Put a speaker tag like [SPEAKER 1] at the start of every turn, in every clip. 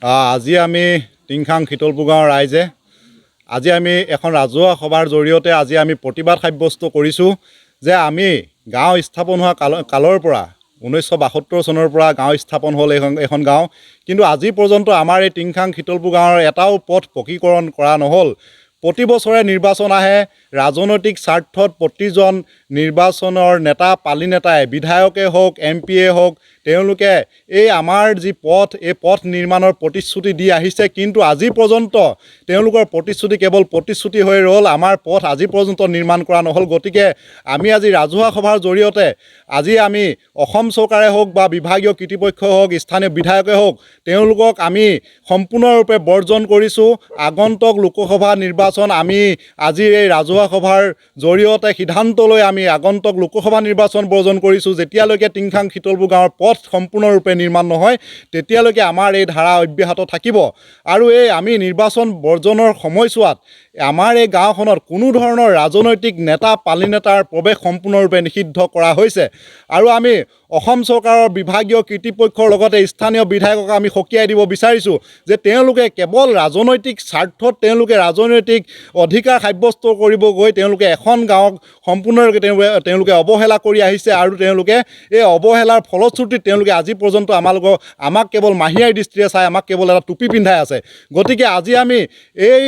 [SPEAKER 1] আজি আমি টিংখাং শীতলপুৰ গাঁৱৰ ৰাইজে আজি আমি এখন ৰাজহুৱা সভাৰ জৰিয়তে আজি আমি প্ৰতিবাদ সাব্যস্ত কৰিছোঁ যে আমি গাঁও স্থাপন হোৱা কালৰ পৰা 1972 চনৰ পৰা গাঁও স্থাপন হ'ল এখন গাঁও, কিন্তু আজি পৰ্যন্ত আমাৰ এই টিংখাং শীতলপুৰ গাঁৱৰ এটাও পথ পকীকৰণ কৰা নহ'ল। প্ৰতি বছৰে নিৰ্বাচন আহে, ৰাজনৈতিক স্বাৰ্থত প্ৰতিজন নিৰ্বাচনৰ নেতা পালি নেতাই বিধায়কে হওক MP হওক তেওঁলোকে এই আমাৰ যি পথ এই পথ নিৰ্মাণৰ প্ৰতিশ্ৰুতি দি আহিছে, কিন্তু আজি পৰ্যন্ত তেওঁলোকৰ প্ৰতিশ্ৰুতি কেৱল প্ৰতিশ্ৰুতি হৈ ৰ'ল। আমাৰ পথ আজি পৰ্যন্ত নিৰ্মাণ কৰা নহ'ল। গতিকে আমি আজি ৰাজহুৱা সভাৰ জৰিয়তে আজি আমি অসম চৰকাৰে হওক বা বিভাগীয় কৰ্তৃপক্ষ হওক স্থানীয় বিধায়কে হওক তেওঁলোকক আমি সম্পূৰ্ণৰূপে বৰ্জন কৰিছোঁ। আগন্তুক লোকসভা নিৰ্বাচন আমি আজি এই ৰাজহুৱা সভাৰ জৰিয়তে সিদ্ধান্ত লৈ আমি আগন্তুক লোকসভা নিৰ্বাচন বৰ্জন কৰিছোঁ। যেতিয়ালৈকে টিংখাং শীতলপুৰ গাঁৱৰ পথ সম্পূৰ্ণৰূপে নিৰ্মাণ নহয় তেতিয়ালৈকে আমাৰ এই ধাৰা অব্যাহত থাকিব। আৰু এই আমি নিৰ্বাচন বৰ্জনৰ সময়ছোৱাত আমাৰ এই গাঁওখনত কোনো ধৰণৰ ৰাজনৈতিক নেতা পালি নেতাৰ প্ৰৱেশ সম্পূৰ্ণৰূপে নিষিদ্ধ কৰা হৈছে। আৰু আমি অসম চৰকাৰৰ বিভাগীয় কৰ্তৃপক্ষৰ লগতে স্থানীয় বিধায়কক আমি সকীয়াই দিব বিচাৰিছোঁ যে তেওঁলোকে কেৱল ৰাজনৈতিক স্বাৰ্থত তেওঁলোকে ৰাজনৈতিক অধিকাৰ সাব্যস্ত কৰিব গৈ তেওঁলোকে এখন গাঁৱক সম্পূৰ্ণৰূপে তেওঁলোকে অৱহেলা কৰি আহিছে। আৰু তেওঁলোকে এই অৱহেলাৰ ফলশ্ৰুতিত তেওঁলোকে আজি পৰ্যন্ত আমাক কেৱল মাহিয়াৰ দৃষ্টিৰে চাই আমাক কেৱল এটা টুপি পিন্ধাই আছে। গতিকে আজি আমি এই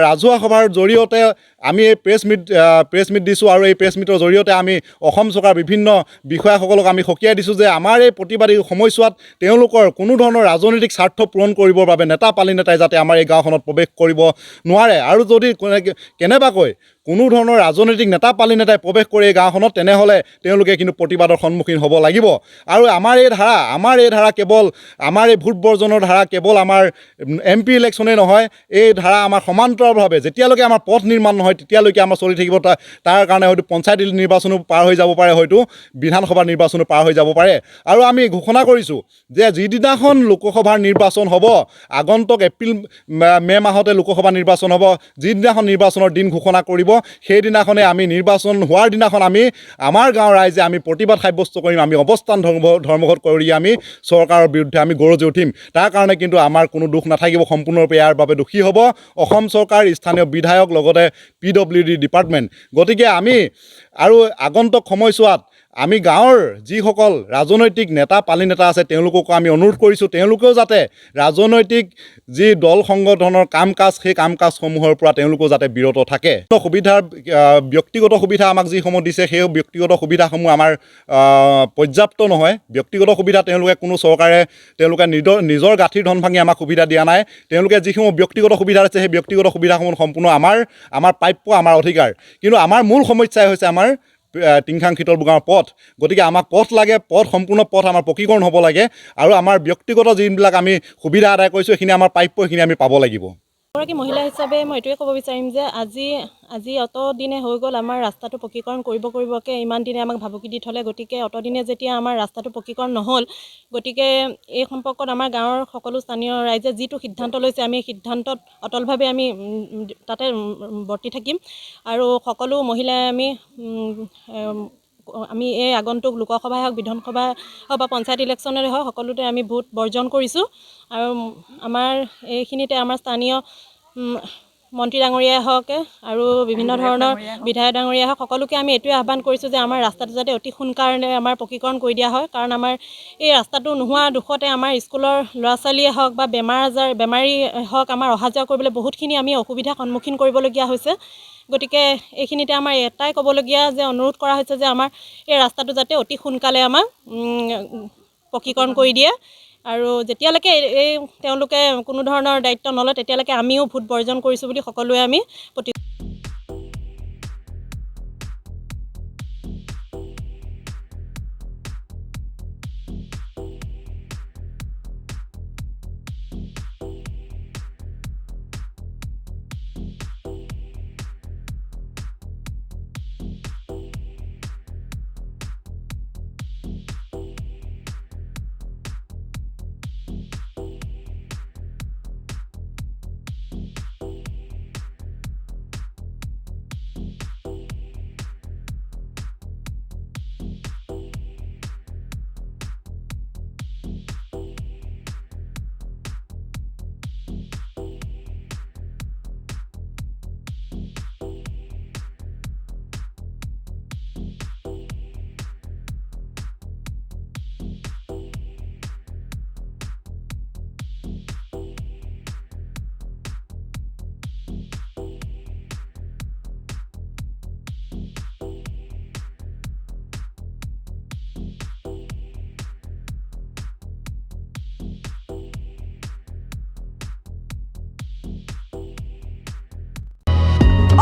[SPEAKER 1] ৰাজহুৱা সভাৰ জৰিয়তে আমি এই প্ৰেছ মিট দিছোঁ আৰু এই প্ৰেছ মিটৰ জৰিয়তে আমি অসম চৰকাৰৰ বিভিন্ন বিষয়াসকলক আমি সকীয়াই দিছোঁ যে আমাৰ এই প্ৰতিবাদী সময়ছোৱাত তেওঁলোকৰ কোনো ধৰণৰ ৰাজনৈতিক স্বাৰ্থ পূৰণ কৰিবৰ বাবে নেতা পালি নেতাই যাতে আমাৰ এই গাঁওখনত প্ৰৱেশ কৰিব নোৱাৰে। আৰু যদি কেনেবাকৈ কোনো ধৰণৰ ৰাজনৈতিক নেতা পালি নেতাই প্ৰৱেশ কৰে এই গাঁওখনত তেনেহ'লে তেওঁলোকে কিন্তু প্ৰতিবাদৰ সন্মুখীন হ'ব লাগিব। আৰু আমাৰ এই ধাৰা কেৱল আমাৰ এই ভোট বৰ্জনৰ ধাৰা কেৱল আমাৰ MP ইলেকশ্যনেই নহয়, এই ধাৰা আমাৰ সমান্তৰালভাৱে যেতিয়ালৈকে আমাৰ পথ নিৰ্মাণ নহয় তেতিয়ালৈকে আমাৰ চলি থাকিব। তাৰ কাৰণে হয়তো পঞ্চায়ত নিৰ্বাচনো পাৰ হৈ যাব পাৰে, হয়তো বিধানসভা নিৰ্বাচনো পাৰ হৈ যাব পাৰে। আৰু আমি ঘোষণা কৰিছোঁ যে যিদিনাখন লোকসভাৰ নিৰ্বাচন হ'ব, আগন্তুক মে মাহতে লোকসভা নিৰ্বাচন হ'ব, যিদিনাখন নিৰ্বাচনৰ দিন ঘোষণা কৰিব সেইদিনাখনে আমি নিৰ্বাচন হোৱাৰ দিনাখন আমি আমাৰ গাঁৱৰ ৰাইজে আমি প্ৰতিবাদ সাব্যস্ত কৰিম। আমি অৱস্থান ধৰ্মঘট কৰি আমি চৰকাৰৰ বিৰুদ্ধে আমি গৰজি উঠিম। তাৰ কাৰণে কিন্তু আমাৰ কোনো দুখ নাথাকিব। সম্পূৰ্ণৰূপে ইয়াৰ বাবে দোষী হ'ব অসম চৰকাৰ, স্থানীয় বিধায়ক, লগতে PWD ডিপাৰ্টমেণ্ট। গতিকে আমি আৰু আগন্তুক সময়ছোৱাত আমি গাঁৱৰ যিসকল ৰাজনৈতিক নেতা পালি নেতা আছে তেওঁলোককো আমি অনুৰোধ কৰিছোঁ তেওঁলোকেও যাতে ৰাজনৈতিক যি দল সংগঠনৰ কাম কাজ সেই কাম কাজসমূহৰ পৰা তেওঁলোকেও যাতে বিৰত থাকে। ব্যক্তিগত সুবিধা আমাক যিসমূহ দিছে সেই ব্যক্তিগত সুবিধাসমূহ আমাৰ পৰ্যাপ্ত নহয়। ব্যক্তিগত সুবিধা তেওঁলোকে নিজৰ গাঁঠিৰ ধন ভাঙি আমাক সুবিধা দিয়া নাই। তেওঁলোকে যিসমূহ ব্যক্তিগত সুবিধা আছে সেই ব্যক্তিগত সুবিধাসমূহ সম্পূৰ্ণ আমাৰ প্ৰাপ্য, আমাৰ অধিকাৰ। কিন্তু আমাৰ মূল সমস্যাই হৈছে আমাৰ টিংখাং শীতলপুৰ গাঁৱৰ পথ। গতিকে আমাক পথ লাগে, সম্পূৰ্ণ পথ আমাৰ পকীকৰণ হ'ব লাগে। আৰু আমাৰ ব্যক্তিগত যিবিলাক আমি সুবিধা আদায় কৰিছোঁ সেইখিনি আমাৰ প্ৰাপ্য, সেইখিনি আমি পাব লাগিব।
[SPEAKER 2] এগৰাকী মহিলা হিচাপে মই এইটোৱে ক'ব বিচাৰিম যে আজি অত দিনে হৈ গ'ল আমাৰ ৰাস্তাটো পকীকৰণ কৰিবকৈ ইমান দিনে আমাক ভাবুকি দি থ'লে। গতিকে অতদিনে যেতিয়া আমাৰ ৰাস্তাটো পকীকৰণ নহ'ল, গতিকে এই সম্পৰ্কত আমাৰ গাঁৱৰ সকলো স্থানীয় ৰাইজে যিটো সিদ্ধান্ত লৈছে আমি সিদ্ধান্তত অটলভাৱে আমি তাতে বৰ্তি থাকিম। আৰু সকলো মহিলাই আমি এই আগন্তুক লোকসভাই হওক, বিধানসভাই হওক বা পঞ্চায়ত ইলেকশ্যনেৰে হওক সকলোতে আমি ভোট বৰ্জন কৰিছোঁ। আৰু আমাৰ এইখিনিতে আমাৰ স্থানীয় মন্ত্ৰী ডাঙৰীয়াই হওক আৰু বিভিন্ন ধৰণৰ বিধায়ক ডাঙৰীয়াই হওক সকলোকে আমি এইটোৱে আহ্বান কৰিছোঁ যে আমাৰ ৰাস্তাটো যাতে অতি সোনকালে আমাৰ পকীকৰণ কৰি দিয়া হয়। কাৰণ আমাৰ এই ৰাস্তাটো নোহোৱা দুখতে আমাৰ স্কুলৰ ল'ৰা ছোৱালীয়ে হওক বা বেমাৰী হওক আমাৰ অহা যোৱা কৰিবলৈ বহুতখিনি আমি অসুবিধাৰ সন্মুখীন কৰিবলগীয়া হৈছে। গতিকে এইখিনিতে আমাৰ এটাই ক'বলগীয়া যে অনুৰোধ কৰা হৈছে যে আমাৰ এই ৰাস্তাটো যাতে অতি সোনকালে আমাক পকীকৰণ কৰি দিয়ে। আৰু যেতিয়ালৈকে তেওঁলোকে কোনো ধৰণৰ দায়িত্ব নলয় তেতিয়ালৈকে আমিও ভোট বৰ্জন কৰিছোঁ বুলি সকলোৱে আমি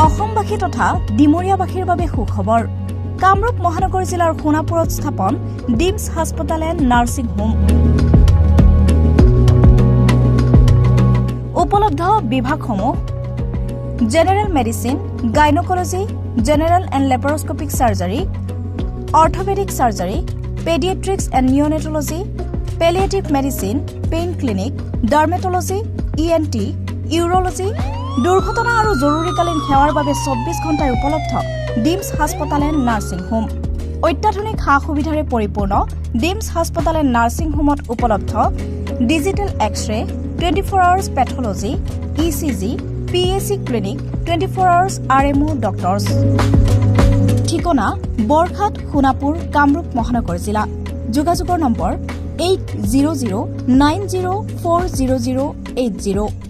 [SPEAKER 3] অসমবাসী তথা ডিমৰীয়াবাসীৰ বাবে সুখবৰ কামৰূপ মহানগৰ জিলাৰ সোণাপুৰত স্থাপন ডিমছ হাস্পতাল এণ্ড নাৰ্ছিং হোম উপলব্ধ বিভাগসমূহ general medicine gynaecology general and laparoscopic surgery orthopaedic surgery paediatrics and neonatology palliative medicine pain clinic dermatology ENT urology দুৰ্ঘটনা আৰু জৰুৰীকালীন সেৱাৰ বাবে 24 ঘণ্টাই উপলব্ধ ডিমছ হাস্পতাল এণ্ড নাৰ্ছিং হোম অত্যাধুনিক সা সুবিধাৰে পৰিপূৰ্ণ ডিমছ হাস্পতাল এণ্ড নাৰ্ছিং হোমত উপলব্ধ digital x-ray 24 hours pathology ECG PAC clinic 24 hours RMO doctors ঠিকনা বৰঘাট সোণাপুৰ কামৰূপ মহানগৰ জিলা যোগাযোগৰ নম্বৰ 8009040080